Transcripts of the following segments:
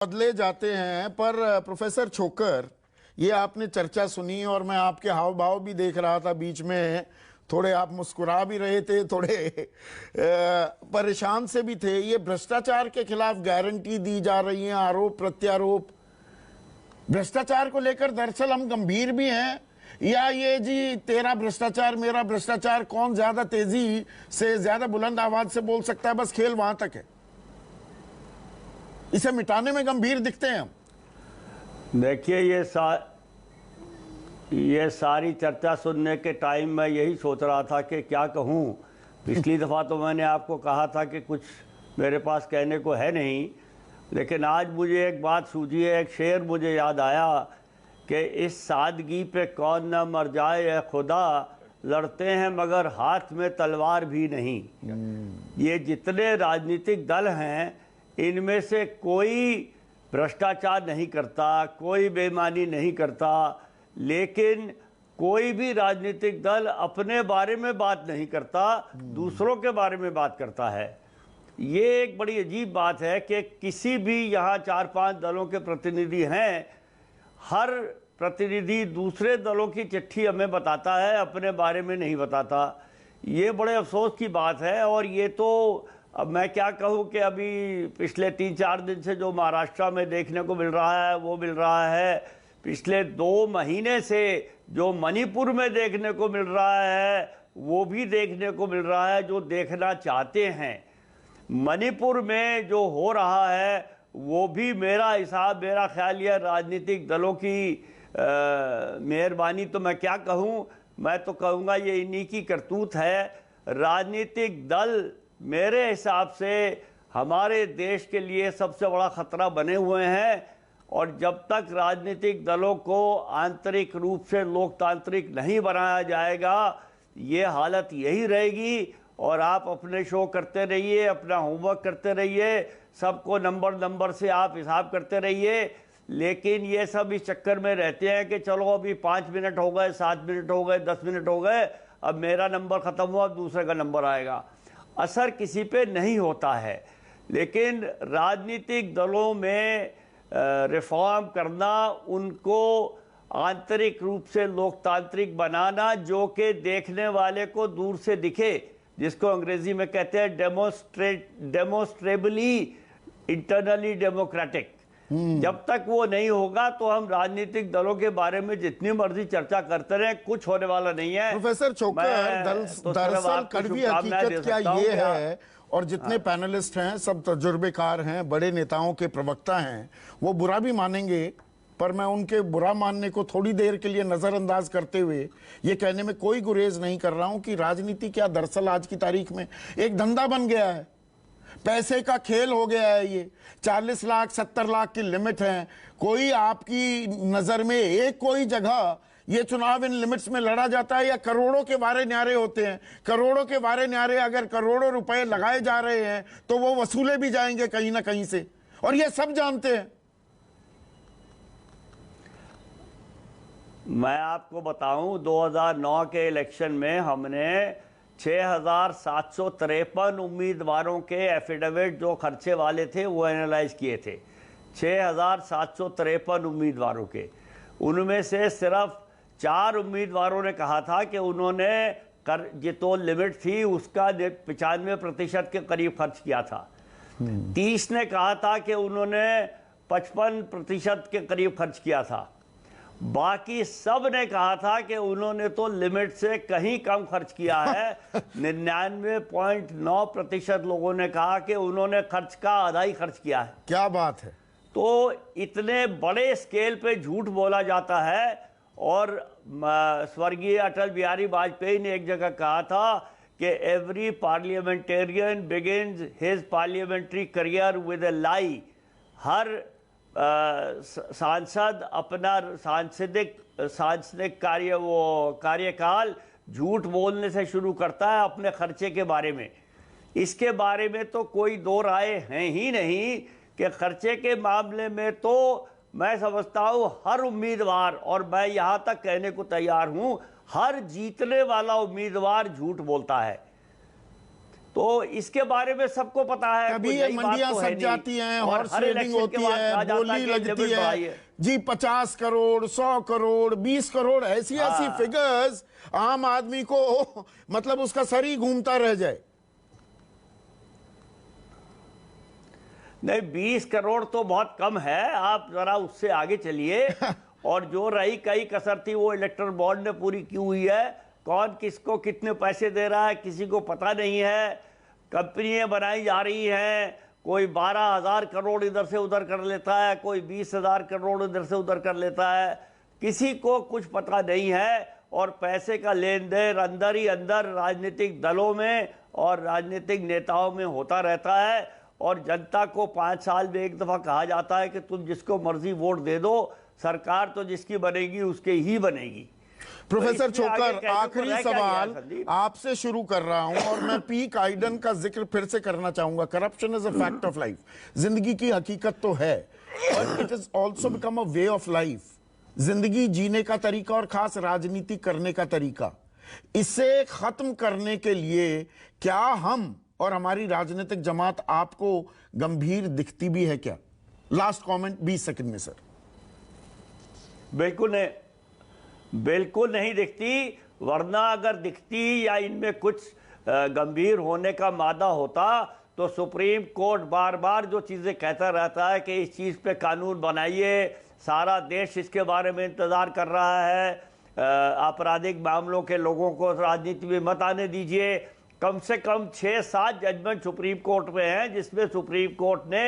बदले जाते हैं। पर प्रोफेसर छोकर, ये आपने चर्चा सुनी और मैं आपके हाव भाव भी देख रहा था बीच में, थोड़े आप मुस्कुरा भी रहे थे, थोड़े परेशान से भी थे। ये भ्रष्टाचार के खिलाफ गारंटी दी जा रही है, आरोप प्रत्यारोप। भ्रष्टाचार को लेकर दरअसल हम गंभीर भी हैं, या ये जी तेरा भ्रष्टाचार मेरा भ्रष्टाचार, कौन ज्यादा तेजी से ज्यादा बुलंद आवाज से बोल सकता है, बस खेल वहां तक है। इसे मिटाने में गंभीर दिखते हैं हम। देखिए, ये सारी चर्चा सुनने के टाइम मैं यही सोच रहा था कि क्या कहूँ। पिछली दफ़ा तो मैंने आपको कहा था कि कुछ मेरे पास कहने को है नहीं, लेकिन आज मुझे एक बात सूझी है, एक शेर मुझे याद आया कि इस सादगी पे कौन न मर जाए ए खुदा, लड़ते हैं मगर हाथ में तलवार भी नहीं। ये जितने राजनीतिक दल हैं, इनमें से कोई भ्रष्टाचार नहीं करता, कोई बेईमानी नहीं करता, लेकिन कोई भी राजनीतिक दल अपने बारे में बात नहीं करता, दूसरों के बारे में बात करता है। ये एक बड़ी अजीब बात है कि किसी भी यहाँ 4-5 दलों के प्रतिनिधि हैं, हर प्रतिनिधि दूसरे दलों की चिट्ठी हमें बताता है, अपने बारे में नहीं बताता। ये बड़े अफसोस की बात है। और ये तो अब मैं क्या कहूँ कि अभी पिछले 3-4 दिन से जो महाराष्ट्र में देखने को मिल रहा है वो मिल रहा है, पिछले 2 महीने से जो मणिपुर में देखने को मिल रहा है वो भी देखने को मिल रहा है, जो देखना चाहते हैं। मणिपुर में जो हो रहा है वो भी मेरा हिसाब, मेरा ख्याल, यह राजनीतिक दलों की मेहरबानी तो मैं क्या कहूँ, मैं तो कहूँगा ये इन्हीं की करतूत है। राजनीतिक दल मेरे हिसाब से हमारे देश के लिए सबसे बड़ा खतरा बने हुए हैं, और जब तक राजनीतिक दलों को आंतरिक रूप से लोकतांत्रिक नहीं बनाया जाएगा, ये हालत यही रहेगी। और आप अपने शो करते रहिए, अपना होमवर्क करते रहिए, सबको नंबर से आप हिसाब करते रहिए, लेकिन ये सब इस चक्कर में रहते हैं कि चलो अभी 5 मिनट हो गए, 7 मिनट हो गए, 10 मिनट हो गए, अब मेरा नंबर ख़त्म हुआ, अब दूसरे का नंबर आएगा। असर किसी पे नहीं होता है। लेकिन राजनीतिक दलों में रिफॉर्म करना, उनको आंतरिक रूप से लोकतांत्रिक बनाना, जो कि देखने वाले को दूर से दिखे, जिसको अंग्रेजी में कहते हैं डेमोस्ट्रेबली इंटरनली डेमोक्रेटिक। जब तक वो नहीं होगा तो हम राजनीतिक दलों के बारे में जितनी मर्जी चर्चा करते रहे, कुछ होने वाला नहीं है। प्रोफेसर छोकर, दरअसल कड़वी हकीकत क्या ये है, और जितने पैनलिस्ट हैं सब तजुर्बेकार हैं, बड़े नेताओं के प्रवक्ता हैं, वो बुरा भी मानेंगे, पर मैं उनके बुरा मानने को थोड़ी देर के लिए नजरअंदाज करते हुए ये कहने में कोई गुरेज नहीं कर रहा हूं कि राजनीति क्या दरअसल आज की तारीख में एक धंधा बन गया है, पैसे का खेल हो गया है। ये 40 लाख 70 लाख की लिमिट है। कोई आपकी नजर में एक कोई जगह ये चुनाव इन लिमिट्स में लड़ा जाता है, या करोड़ों के वारे न्यारे होते हैं? करोड़ों के वारे न्यारे अगर करोड़ों रुपए लगाए जा रहे हैं तो वो वसूले भी जाएंगे कहीं ना कहीं से, और ये सब जानते हैं। मैं आपको बताऊं, 2009 के इलेक्शन में हमने 6,753 उम्मीदवारों के एफिडेविट जो खर्चे वाले थे वो एनालाइज किए थे। 6,753 उम्मीदवारों के, उनमें से सिर्फ 4 उम्मीदवारों ने कहा था कि उन्होंने जो लिमिट थी उसका 95% के करीब खर्च किया था। 30 ने कहा था कि उन्होंने 55% के करीब खर्च किया था। बाकी सब ने कहा था कि उन्होंने तो लिमिट से कहीं कम खर्च किया है। 99.9% लोगों ने कहा कि उन्होंने खर्च का आधा ही खर्च किया है। क्या बात है! तो इतने बड़े स्केल पे झूठ बोला जाता है। और स्वर्गीय अटल बिहारी वाजपेयी ने एक जगह कहा था कि every parliamentarian begins his parliamentary career with a lie. हर सांसद अपना सांसदिक कार्यकाल झूठ बोलने से शुरू करता है अपने खर्चे के बारे में। इसके बारे में तो कोई दो राय हैं ही नहीं कि खर्चे के मामले में तो मैं समझता हूँ हर उम्मीदवार, और मैं यहाँ तक कहने को तैयार हूँ, हर जीतने वाला उम्मीदवार झूठ बोलता है। तो इसके बारे में सबको पता है। कभी ये मंडियां सज जाती हैं, हॉर्स ट्रेडिंग होती है, बोली लगती है जी 50 करोड़ 100 करोड़ 20 करोड़, ऐसी फिगर्स आम आदमी को मतलब उसका सर ही घूमता रह जाए। नहीं, 20 करोड़ तो बहुत कम है, आप जरा उससे आगे चलिए। और जो रही कई कसर थी वो इलेक्ट्रल बॉन्ड ने पूरी की हुई है। कौन किसको कितने पैसे दे रहा है किसी को पता नहीं है। कंपनियां बनाई जा रही हैं, कोई 12,000 करोड़ इधर से उधर कर लेता है, कोई 20,000 करोड़ इधर से उधर कर लेता है, किसी को कुछ पता नहीं है। और पैसे का लेन देन अंदर ही अंदर राजनीतिक दलों में और राजनीतिक नेताओं में होता रहता है। और जनता को 5 साल में एक दफा कहा जाता है कि तुम जिसको मर्जी वोट दे दो, सरकार तो जिसकी बनेगी उसके ही बनेगी। प्रोफेसर छोकर, आखिरी सवाल आपसे शुरू कर रहा हूं और मैं पीक आइडन का जिक्र फिर से करना चाहूंगा। Corruption is a fact of life, जिंदगी की हकीकत तो है, but it is also become a way of life, जिंदगी जीने का तरीका और खास राजनीति करने का तरीका। इसे खत्म करने के लिए क्या हम और हमारी राजनीतिक जमात आपको गंभीर दिखती भी है क्या? लास्ट कमेंट 20 सेकंड में सर। बिल्कुल नहीं दिखती, वरना अगर दिखती या इनमें कुछ गंभीर होने का मादा होता तो सुप्रीम कोर्ट बार बार जो चीज़ें कहता रहता है कि इस चीज़ पे कानून बनाइए, सारा देश इसके बारे में इंतज़ार कर रहा है, आपराधिक मामलों के लोगों को राजनीति में मत आने दीजिए। कम से कम 6-7 जजमेंट सुप्रीम कोर्ट में हैं जिसमें सुप्रीम कोर्ट ने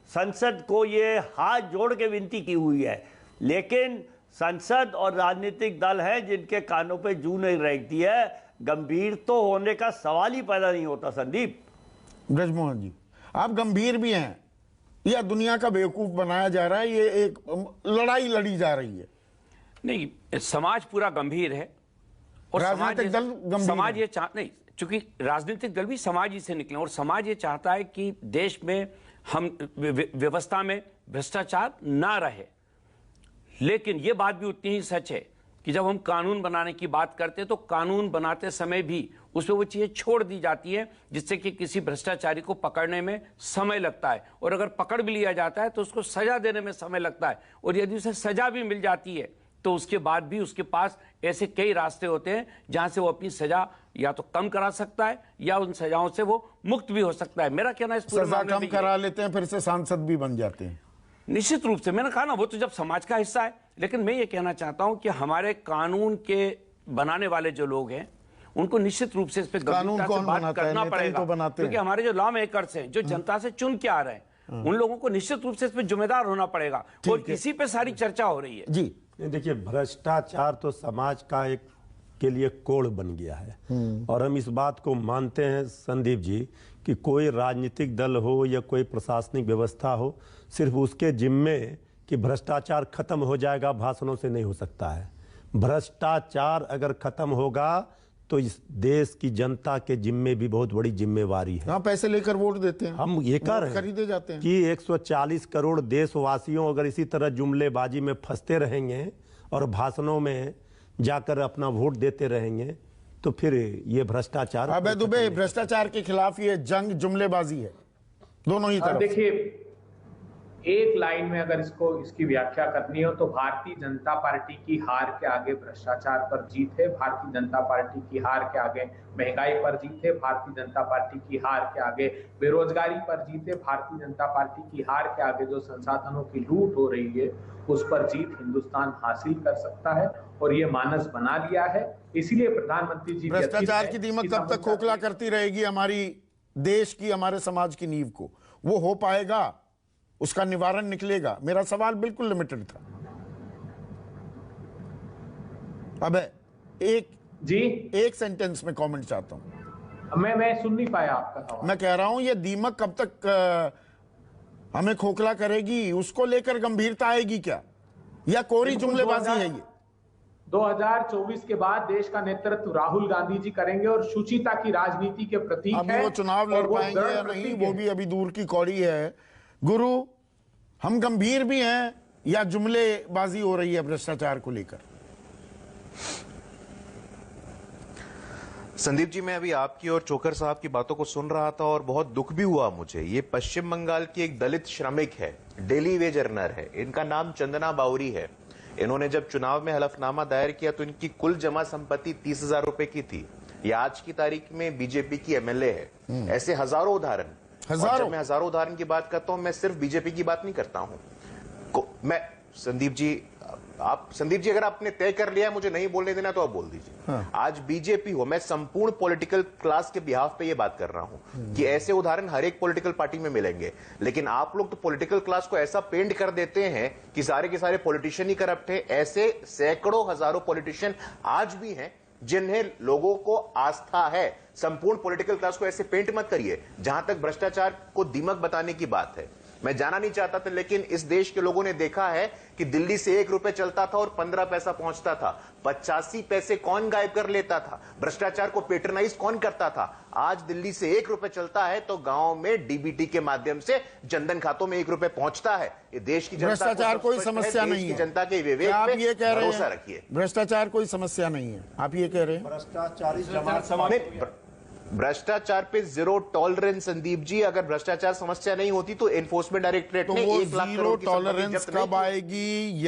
संसद को ये हाथ जोड़ के विनती की हुई है। लेकिन संसद और राजनीतिक दल हैं जिनके कानों पे जू नहीं रहती है, गंभीर तो होने का सवाल ही पैदा नहीं होता। संदीप, ब्रजमोहन जी, आप गंभीर भी हैं या दुनिया का बेवकूफ बनाया जा रहा है? ये एक लड़ाई लड़ी जा रही है। नहीं, समाज पूरा गंभीर है और राजनीतिक दल गंभीर, समाज ये नहीं, चूंकि राजनीतिक दल भी समाज ही से निकले और समाज ये चाहता है कि देश में हम व्यवस्था में भ्रष्टाचार ना रहे। लेकिन ये बात भी उतनी ही सच है कि जब हम कानून बनाने की बात करते हैं तो कानून बनाते समय भी उसमें वो चीजें छोड़ दी जाती है जिससे कि किसी भ्रष्टाचारी को पकड़ने में समय लगता है, और अगर पकड़ भी लिया जाता है तो उसको सजा देने में समय लगता है, और यदि उसे सजा भी मिल जाती है तो उसके बाद भी उसके पास ऐसे कई रास्ते होते हैं जहां से वो अपनी सजा या तो कम करा सकता है या उन सजाओं से वो मुक्त भी हो सकता है। मेरा कहना है सजा कम करा लेते हैं फिर से सांसद भी बन जाते हैं। निश्चित रूप से मैंने कहा ना, वो तो जब समाज का हिस्सा है। लेकिन मैं ये कहना चाहता हूं कि हमारे कानून के बनाने वाले जो लोग हैं उनको निश्चित रूप से इस पे गंभीरता से बात करना पड़ेगा, क्योंकि हमारे जो लॉ मेकर्स हैं जो जनता से चुन के आ रहे हैं उन लोगों को निश्चित रूप से इस पे जिम्मेदार होना पड़ेगा, और इसी पे सारी चर्चा हो रही है। जी देखिए, भ्रष्टाचार तो समाज का एक के लिए कोड़ बन गया है, और हम इस बात को मानते हैं संदीप जी कि कोई राजनीतिक दल हो या कोई प्रशासनिक व्यवस्था हो, सिर्फ उसके जिम्मे कि भ्रष्टाचार खत्म हो जाएगा भाषणों से नहीं हो सकता है। भ्रष्टाचार अगर खत्म होगा तो इस देश की जनता के जिम्मे भी बहुत बड़ी जिम्मेवारी है। पैसे लेकर वोट देते हैं, हम ये कर रहे खरीदे जाते हैं कि 140 करोड़ देशवासियों अगर इसी तरह जुमलेबाजी में फंसते रहेंगे और भाषणों में जाकर अपना वोट देते रहेंगे तो फिर ये भ्रष्टाचार। अबे दुबे, भ्रष्टाचार के खिलाफ ये जंग जुमलेबाजी है दोनों ही तरफ। देखिए, एक लाइन में अगर इसकी व्याख्या करनी हो तो भारतीय जनता पार्टी की हार के आगे भ्रष्टाचार पर जीत है, भारतीय जनता पार्टी की हार के आगे महंगाई पर जीत है, भारतीय जनता पार्टी की हार के आगे बेरोजगारी पर जीत है, भारतीय जनता पार्टी की हार के आगे जो संसाधनों की लूट हो रही है उस पर जीत हिंदुस्तान हासिल कर सकता है, और ये मानस बना लिया है। इसीलिए प्रधानमंत्री जी भ्रष्टाचार की दीमक तब तक खोखला करती रहेगी हमारी देश की, हमारे समाज की नींव को। वो हो पाएगा, उसका निवारण निकलेगा? मेरा सवाल बिल्कुल लिमिटेड था। अब एक सेंटेंस में कमेंट चाहता हूं। मैं सुन नहीं पाया आपका सवाल। मैं कह रहा हूं ये दीमक कब तक हमें खोखला करेगी, उसको लेकर गंभीरता आएगी क्या, या कोरी जुमलेबाजी है ये? 2024 के बाद देश का नेतृत्व राहुल गांधी जी करेंगे और शुचिता की राजनीति के प्रतीक अभी वो चुनाव लड़ पाएंगे या नहीं वो भी अभी दूर की कौड़ी है। गुरु, हम गंभीर भी हैं या जुमलेबाजी हो रही है भ्रष्टाचार को लेकर? संदीप जी, मैं अभी आपकी और चोकर साहब की बातों को सुन रहा था और बहुत दुख भी हुआ मुझे। ये पश्चिम बंगाल की एक दलित श्रमिक है, डेली वेज अर्नर है, इनका नाम चंदना बावरी है। इन्होंने जब चुनाव में हलफनामा दायर किया तो इनकी कुल जमा संपत्ति 30,000 रुपए की थी। ये आज की तारीख में बीजेपी की एमएलए है। ऐसे हजारों उदाहरण। जब मैं हजारों उदाहरण की बात करता हूं, मैं सिर्फ बीजेपी की बात नहीं करता हूं। मैं संदीप जी अगर आपने तय कर लिया है मुझे नहीं बोलने देना तो आप बोल दीजिए। हाँ। आज बीजेपी हो, मैं संपूर्ण पॉलिटिकल क्लास के बिहाफ पे ये बात कर रहा हूं कि ऐसे उदाहरण हर एक पॉलिटिकल पार्टी में मिलेंगे, लेकिन आप लोग तो पॉलिटिकल क्लास को ऐसा पेंट कर देते हैं कि सारे के सारे पॉलिटिशियन ही करप्ट हैं। ऐसे सैकड़ों हजारों पॉलिटिशियन आज भी हैं जिन्हें लोगों को आस्था है। संपूर्ण पॉलिटिकल क्लास को ऐसे पेंट मत करिए। जहां तक भ्रष्टाचार को दीमक बताने की बात है, मैं जाना नहीं चाहता था, लेकिन इस देश के लोगों ने देखा है कि दिल्ली से 1 रुपए चलता था और 15 पैसा पहुंचता था। 85 पैसे कौन गायब कर लेता था? भ्रष्टाचार को पेट्रोनाइज कौन करता था? आज दिल्ली से 1 रुपए चलता है तो गांव में डीबीटी के माध्यम से जनधन खातों में 1 रुपए पहुंचता है। ये देश की जनता, भ्रष्टाचार कोई समस्या नहीं है। जनता के विवेक आप ये कह रहे भरोसा हैं रखिए, भ्रष्टाचार कोई समस्या नहीं है, आप ये कह रहे हैं? भ्रष्टाचार पे जीरो टॉलरेंस संदीप जी। अगर भ्रष्टाचार समस्या नहीं होती तो एनफोर्समेंट डायरेक्टरेट ने 1 लाख करोड़ की संपत्ति जब्त नहीं की। कब आएगी?